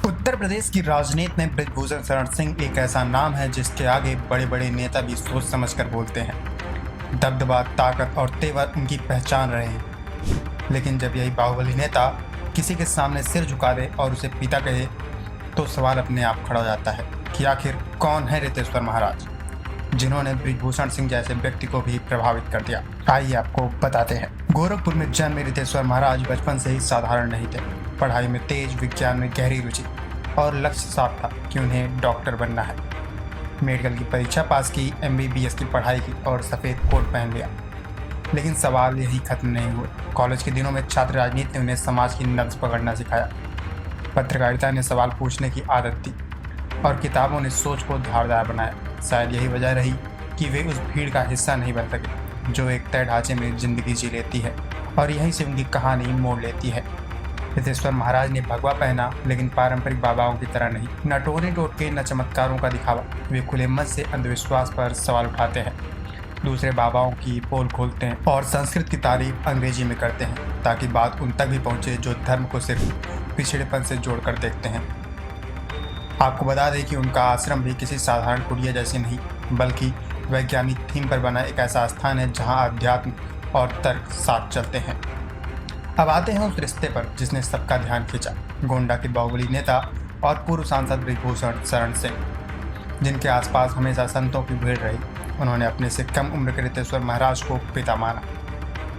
उत्तर प्रदेश की राजनीति में बृजभूषण शरण सिंह एक ऐसा नाम है जिसके आगे बड़े बड़े नेता भी सोच समझकर बोलते हैं। दबदबा, ताकत और तेवर उनकी पहचान रहे हैं। लेकिन जब यही बाहुबली नेता किसी के सामने सिर झुका दे और उसे पिता कहे तो सवाल अपने आप खड़ा हो जाता है कि आखिर कौन है रितेश्वर महाराज, जिन्होंने बृजभूषण सिंह जैसे व्यक्ति को भी प्रभावित कर दिया। आइए आपको बताते हैं। गोरखपुर में जन्मे रितेश्वर महाराज बचपन से ही साधारण नहीं थे। पढ़ाई में तेज, विज्ञान में गहरी रुचि और लक्ष्य साफ था कि उन्हें डॉक्टर बनना है। मेडिकल की परीक्षा पास की, MBBS की पढ़ाई की और सफ़ेद कोट पहन लिया। लेकिन सवाल यही खत्म नहीं हुए। कॉलेज के दिनों में छात्र राजनीति ने उन्हें समाज की नब्ज पकड़ना सिखाया। पत्रकारिता ने सवाल पूछने की आदत दी और किताबों ने सोच को धारदार बनाया। शायद यही वजह रही कि वे उस भीड़ का हिस्सा नहीं बन सके जो एक तय ढांचे में जिंदगी जी लेती है और यहीं से उनकी कहानी मोड़ लेती है। रितेश्वर महाराज ने भगवा पहना, लेकिन पारंपरिक बाबाओं की तरह नहीं। न टोने टोटके, न चमत्कारों का दिखावा। वे खुले मन से अंधविश्वास पर सवाल उठाते हैं, दूसरे बाबाओं की पोल खोलते हैं और संस्कृत की तारीफ अंग्रेजी में करते हैं ताकि बात उन तक भी पहुंचे जो धर्म को सिर्फ पिछड़ेपन से जोड़कर देखते हैं। आपको बता दें कि उनका आश्रम भी किसी साधारण कुटिया जैसी नहीं, बल्कि वैज्ञानिक थीम पर बना एक ऐसा स्थान है जहां अध्यात्म और तर्क साथ चलते हैं। अब आते हैं उस रिश्ते पर जिसने सबका ध्यान खींचा। गोंडा के बाहुबली नेता और पूर्व सांसद बृजभूषण शरण सिंह, जिनके आसपास हमेशा संतों की भीड़ रही। उन्होंने अपने से कम उम्र के रितेश्वर महाराज को पिता माना।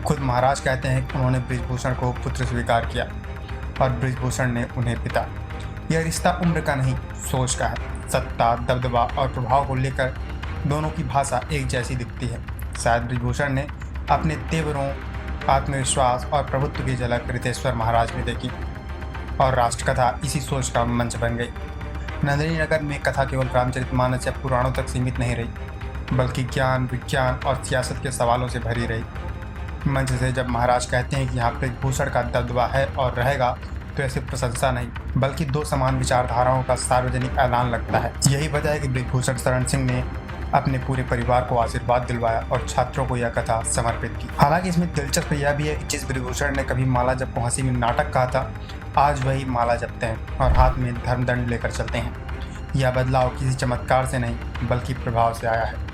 खुद महाराज कहते हैं कि उन्होंने बृजभूषण को पुत्र स्वीकार किया और बृजभूषण ने उन्हें पिता। यह रिश्ता उम्र का नहीं, सोच का है। सत्ता, दबदबा और प्रभाव को लेकर दोनों की भाषा एक जैसी दिखती है। शायद बृजभूषण ने अपने तेवरों, आत्मविश्वास और प्रभुत्व की झलक रितेश्वर महाराज में देखी और राष्ट्रकथा इसी सोच का मंच बन गई। नंदिनी नगर में कथा केवल रामचरितमानस या पुराणों तक सीमित नहीं रही, बल्कि ज्ञान, विज्ञान और सियासत के सवालों से भरी रही। मंच से जब महाराज कहते हैं कि यहाँ बृजभूषण का दबदबा है और रहेगा, तो ऐसी प्रशंसा नहीं, बल्कि दो समान विचारधाराओं का सार्वजनिक ऐलान लगता है। यही वजह है कि बृजभूषण शरण सिंह ने अपने पूरे परिवार को आशीर्वाद दिलवाया और छात्रों को यह कथा समर्पित की। हालांकि इसमें दिलचस्प यह भी है कि जिस बृजभूषण ने कभी माला जप को हंसी में नाटक कहा था, आज वही माला जपते हैं और हाथ में धर्मदंड लेकर चलते हैं। यह बदलाव किसी चमत्कार से नहीं, बल्कि प्रभाव से आया है।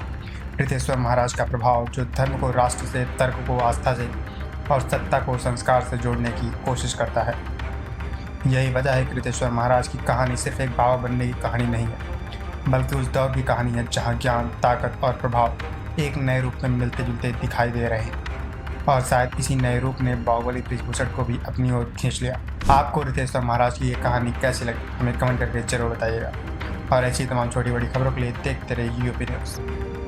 रितेश्वर महाराज का प्रभाव, जो धर्म को राष्ट्र से, तर्क को आस्था से और सत्ता को संस्कार से जोड़ने की कोशिश करता है। यही वजह है कि रितेश्वर महाराज की कहानी सिर्फ एक बाबा बनने की कहानी नहीं है, बल्कि उस दौर की कहानी है जहां ज्ञान, ताकत और प्रभाव एक नए रूप में मिलते जुलते दिखाई दे रहे हैं। और शायद इसी नए रूप ने बाहुबली बृजभूषण को भी अपनी ओर खींच लिया। आपको रितेश्वर महाराज की ये कहानी कैसी लगी, हमें कमेंट करके जरूर बताइएगा। और ऐसी तमाम छोटी बड़ी खबरों के लिए देखते रहिए UP न्यूज़।